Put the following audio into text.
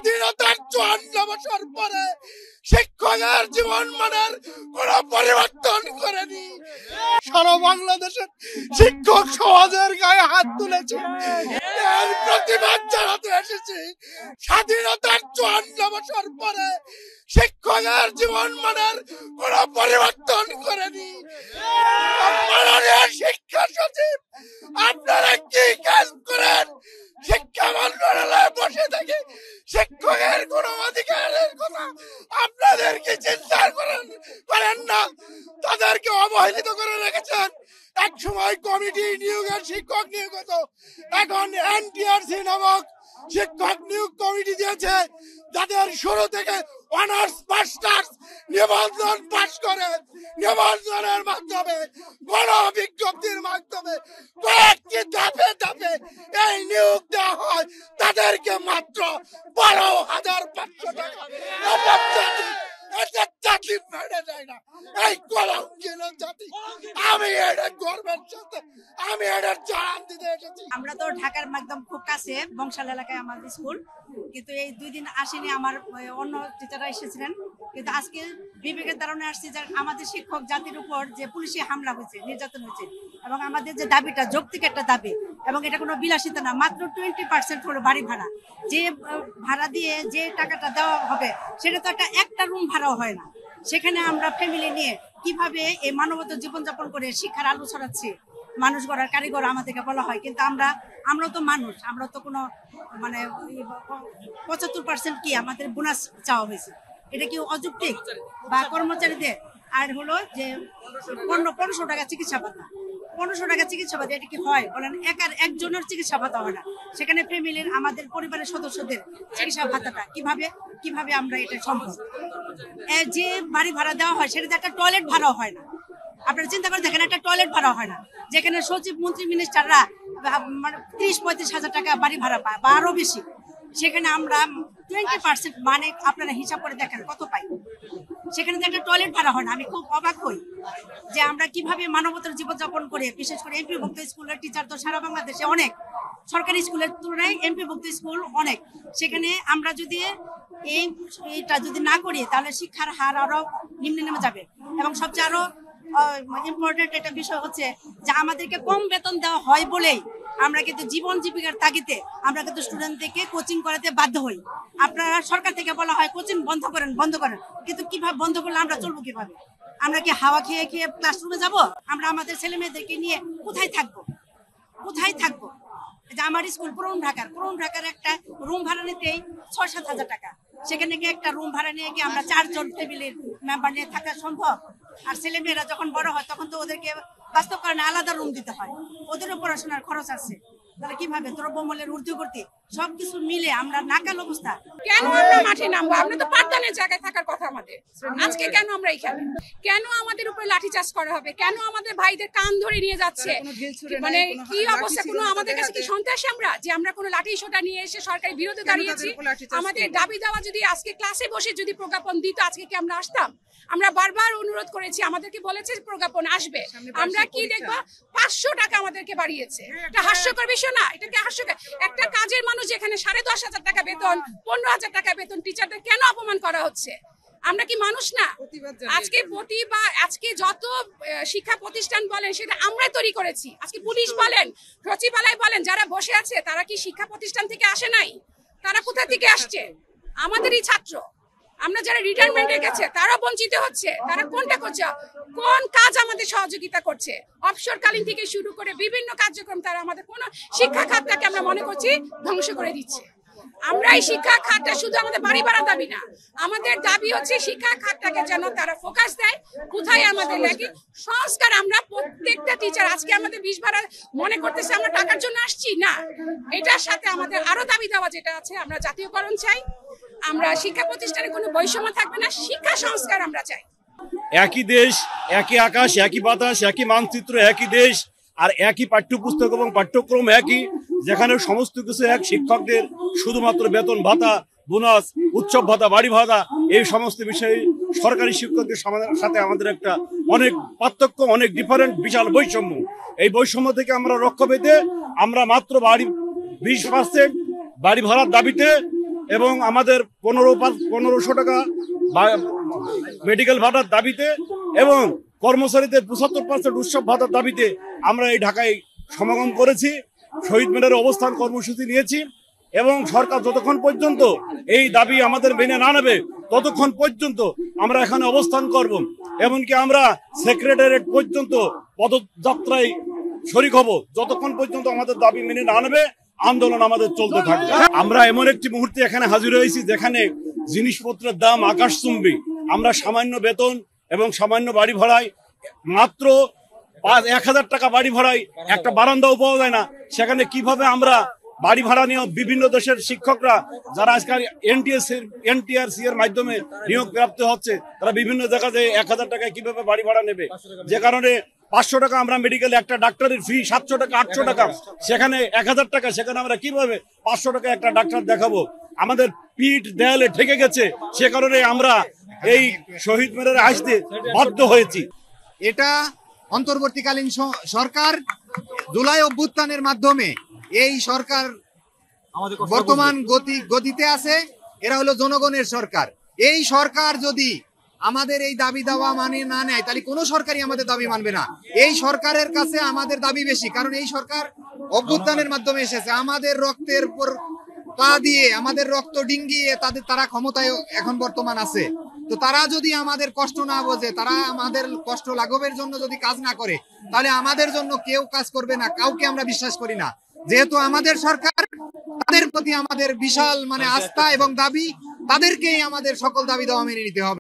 স্বাধীনতার 54 বছর পরে শিক্ষকের জীবন মানের কোন পরিবর্তন করেনি। সারা বাংলাদেশের শিক্ষক সমাজের গায়ে হাত তুলেছে, এর প্রতিবাদ জানাতে এসেছি। স্বাধীনতার 54 বছর পরে শিক্ষকের জীবন মানের কোন পরিবর্তন করেনি। মাননীয় শিক্ষা সচিব, আপনারা কি কাজ করেন? শিক্ষা মন্ত্রণালয়ে বসে থেকে শিক্ষকের কোন অধিকারের কথা আপনাদের কি চিন্তা করেন না? তাদেরকে অবহেলিত করে রেখেছেন। এক সময় কমিটি নিয়োগের শিক্ষক নিয়োগ হতো, এখন এনটিআরসি নামক শিক্ষক নিয়োগ কমিটি দিয়েছে, যাদের শুরু থেকে অনার্স মাস্টার্স নিবন্ধন পাশ করে নিবন্ধনের মাধ্যমে গণ বিজ্ঞপ্তির মাধ্যমে কয়েকটি ধাপে ধাপে এই নিয়োগ দেওয়া হয়। তাদেরকে মাত্র 12,500 টাকা। জাতি মেনে যায় না, এই কলঙ্কিত জাতি। আমি এটা গর্বের সাথে আমি এটা জানান দিতে এসেছি। আমরা তো ঢাকার একদম খুব কাছে বংশাল এলাকায় আমাদের স্কুল, কিন্তু এই 2 দিন আসেনি, আমার অন্য টিচাররা এসেছিলেন। কিন্তু আজকে বিবেকের কারণে আসছি যে আমাদের শিক্ষক জাতির উপর যে পুলিশি হামলা হয়েছে, নির্যাতন হয়েছে, এবং আমাদের যে দাবিটা যৌক্তিক একটা দাবি, এবং এটা কোনো বিলাসিতা না, মাত্র 20% হলো বাড়ি ভাড়া। যে ভাড়া দিয়ে যে টাকাটা দেওয়া হবে সেটা তো একটা রুম ভাড়াও হয় না। সেখানে আমরা ফ্যামিলি নিয়ে কিভাবে এই মানবতা জীবনযাপন করে শিক্ষার আলো ছড়াচ্ছি, মানুষ গড়ার কারিগর আমাদেরকে বলা হয়, কিন্তু আমরা তো মানুষ, আমরা তো কোনো মানে 75% কি আমাদের বোনাস চাওয়া হয়েছে। এটা কি অযৌক্তিক? বা কর্মচারীদের আর হলো যে 1500 টাকা চিকিৎসা ভাতা, 1500 টাকা চিকিৎসা ভাতা, এটা কি হয় বলেন? একজনের চিকিৎসা ভাতা হয় না, সেখানে ফ্যামিলির আমাদের পরিবারের সদস্যদের চিকিৎসা ভাতাটা কিভাবে আমরা এটা সম্ভব? যে বাড়ি ভাড়া দেওয়া হয় সেটাতে একটা টয়লেট ভাড়াও হয় না। আপনারা চিন্তা করে দেখেন, একটা টয়লেট ভাড়া হয় না, যেখানে সচিব মন্ত্রী মিনিস্টাররা মানে 30-35 হাজার টাকা বাড়ি ভাড়া পায় বা আরো বেশি। সেখানে আমরা 20% মানে আপনারা হিসাব করে দেখেন কত পাই। সেখানে একটা টয়লেট ভাড়া হয় না। আমি খুব অবাক হই যে আমরা কিভাবে মানবতার জীবনযাপন করে, বিশেষ করে এমপিভুক্ত স্কুলের টিচার তো সারা বাংলাদেশে অনেক, সরকারি স্কুলের তুলনায় এমপিভুক্ত স্কুল অনেক। সেখানে আমরা যদি এইটা যদি না করি তাহলে শিক্ষার হার আরো নিম্নে নেমে যাবে। এবং সবচেয়ে আরো ইম্পর্টেন্ট একটা বিষয় হচ্ছে যে আমাদেরকে কম বেতন দেওয়া হয় বলেই আমরা কিন্তু জীবন জীবিকার তাগিদে আমরা কিন্তু স্টুডেন্টদেরকে কোচিং করাতে বাধ্য হই। আপনারা সরকার থেকে বলা হয় কোচিং বন্ধ করেন, কিন্তু কিভাবে বন্ধ করলে আমরা চলবো কিভাবে? আমরা কি হাওয়া খেয়ে খেয়ে ক্লাসরুমে যাব? আমরা আমাদের ছেলে মেয়েদেরকে নিয়ে কোথায় থাকবো? যে আমার স্কুল পুরন ঢাকার একটা রুম ভাড়া নিতেই 6-7 হাজার টাকা। সেখানে কি একটা রুম ভাড়া নিয়ে কি আমরা 4 জন ফ্যামিলির মেম্বার নিয়ে থাকা সম্ভব? আর ছেলে মেয়েরা যখন বড় হয় তখন তো ওদেরকে বাস্তবকরণে আলাদা রুম দিতে হয়, ওদেরও পড়াশোনার খরচ আছে। তাহলে কিভাবে দ্রব্যমূল্যের ঊর্ধ্বগতি সবকিছু মিলে আমরা নাকাল অবস্থা। কেন আমরা মাঠে নামবো? আমরা তো পাঠদানের জায়গায় থাকার কথা আমাদের। আজকে কেন আমরা এখানে? কেন আমাদের উপরে লাঠিচার্জ করা হবে? কেন আমাদের ভাইদের কান ধরে নিয়ে যাচ্ছে? মানে কি অবস্থা? কোনো আমাদের কাছে কি সন্ত্রাস আমরা যে আমরা কোনো লাঠি সোটা নিয়ে এসে সরকারি বিরোধী দাঁড়িয়েছি? আমাদের দাবি দেওয়া যদি আজকে ক্লাসে বসে যদি প্রজ্ঞাপন দিত, আজকে কি আমরা আসতাম? আমরা বারবার অনুরোধ করেছি, আমাদেরকে বলেছে প্রজ্ঞাপন আসবে, আমরা কি দেখবো 500 টাকা আমাদেরকে বাড়িয়েছে। এটা হাস্যকর বিষয় না? এটা কি হাস্যকর? একটা কাজের মানুষ যেখানে 10,500 টাকা বেতন, 15,000 টাকা বেতন, টিচারদের কেন অপমান করা হচ্ছে? আমরা কি মানুষ না? আজকে যত শিক্ষা প্রতিষ্ঠান বলেন সেটা আমরাই তৈরি করেছি। আজকে পুলিশ বলেন, সচিবালয় বলেন, যারা বসে আছে তারা কি শিক্ষা প্রতিষ্ঠান থেকে আসে নাই? তারা কোথা থেকে আসছে? আমাদেরই ছাত্র। আমরা যারা রিটায়ারমেন্টে গেছে তারা বঞ্চিত হচ্ছে। তারা কোনটা করছে? কোন কাজ আমাদের সহযোগিতা করছে? অবসরকালীন থেকে শুরু করে বিভিন্ন কার্যক্রম তারা আমাদের কোন শিক্ষা খাতটাকে আমরা মনে করছি ধ্বংস করে দিচ্ছে। আমরা এই শিক্ষা খাতটা শুধু আমাদের বাড়ি ভাড়া দাবি না, আমাদের দাবি হচ্ছে শিক্ষা খাতটাকে যেন তারা ফোকাস দেয় কোথায় আমাদের লাগে সংস্কার। আমরা প্রত্যেকটা টিচার আজকে আমাদের 20 ভাড়া মনে করতেছে আমরা টাকার জন্য আসছি না, এটার সাথে আমাদের আরো দাবি দেওয়া যেটা আছে, আমরা জাতীয়করণ চাই, আমরা শিক্ষা প্রতিষ্ঠানে কোনো বৈষম্য থাকবে না, শিক্ষা সংস্কার আমরা চাই। একই দেশ, একই আকাশ, একই বাতাস, একই মানচিত্র, একই দেশ, আর একই পাঠ্যপুস্তক এবং পাঠ্যক্রম একই, যেখানে সমস্ত কিছু এক। শিক্ষকদের শুধুমাত্র বেতন ভাতা, বোনাস, উৎসব ভাতা, বাড়ি ভাতা, এই সমস্ত বিষয়ে সরকারি শিক্ষকদের সাথে আমাদের একটা অনেক পার্থক্য, অনেক ডিফারেন্ট, বিশাল বৈষম্য। এই বৈষম্য থেকে আমরা রক্ষা পেতে আমরা মাত্র 20% বাড়ি ভাড়ার দাবিতে এবং আমাদের 1500 টাকা মেডিকেল ভাতার দাবিতে এবং কর্মচারীদের 75% উৎসব ভাতার দাবিতে আমরা এই ঢাকায় সমাগম করেছি, শহীদ মিনারে অবস্থান কর্মসূচি নিয়েছি এবং সরকার যতক্ষণ পর্যন্ত এই দাবি আমাদের মেনে না নেবে ততক্ষণ পর্যন্ত আমরা এখানে অবস্থান করব। এমনকি আমরা সেক্রেটারিয়েট পর্যন্ত পদযাত্রায় শরিক হব যতক্ষণ পর্যন্ত আমাদের দাবি মেনে না নেবে, আন্দোলন আমাদের চলতে থাকবে। আমরা এমন একটি মুহূর্তে এখানে হাজির হয়েছি যেখানে জিনিসপত্রের দাম আকাশচুম্বী। আমরা সামান্য বেতন এবং সামান্য বাড়ি ভাড়ায় মাত্র 1000 টাকা বাড়ি ভাড়ায় একটা বারান্দাও পাওয়া যায় না। সেখানে কিভাবে আমরা বাড়ি ভাড়া নিয়ে বিভিন্ন দেশের শিক্ষকরা যারা আজকাল এনটিআরসি এর মাধ্যমে নিয়োগ প্রাপ্ত হচ্ছে, তারা বিভিন্ন জায়গায় 1000 টাকায় কিভাবে বাড়ি ভাড়া নেবে, যে কারণে 500 টাকা আমরা মেডিকেল একটা ডাক্তারের ফি 700 টাকা 800 টাকা, সেখানে 1000 টাকা, সেখানে আমরা কিভাবে 500 টাকা একটা ডাক্তার দেখাবো? আমাদের পিঠ দেয়ালে ঠেকে গেছে, সে কারণে আমরা এই শহীদ মিনারে আসতে বাধ্য হয়েছি। এটা অন্তর্বর্তীকালীন সরকার জুলাই অভ্যুত্থানের মাধ্যমে এই সরকার বর্তমান গতিতে আছে। এরা হলো জনগণের সরকার। এই সরকার যদি আমাদের এই দাবি দাওয়া মানে না নেয় তাহলে কোনো সরকারই আমাদের দাবি মানবে না। এই সরকারের কাছে আমাদের দাবি বেশি, কারণ এই সরকার অভ্যুত্থানের মাধ্যমে এসেছে। আমাদের রক্তের উপর পা দিয়ে, আমাদের রক্ত ডিঙ্গিয়ে তারা ক্ষমতায় এখন বর্তমান আছে। তো তারা যদি আমাদের কষ্ট না বোঝে, তারা আমাদের কষ্ট লাঘবের জন্য যদি কাজ না করে, তাহলে আমাদের জন্য কেউ কাজ করবে না, কাউকে আমরা বিশ্বাস করি না। যেহেতু আমাদের সরকার, তাদের প্রতি আমাদের বিশাল আস্থা এবং দাবি, তাদেরকেই আমাদের সকল দাবি দাওয়া মেনে নিতে হবে।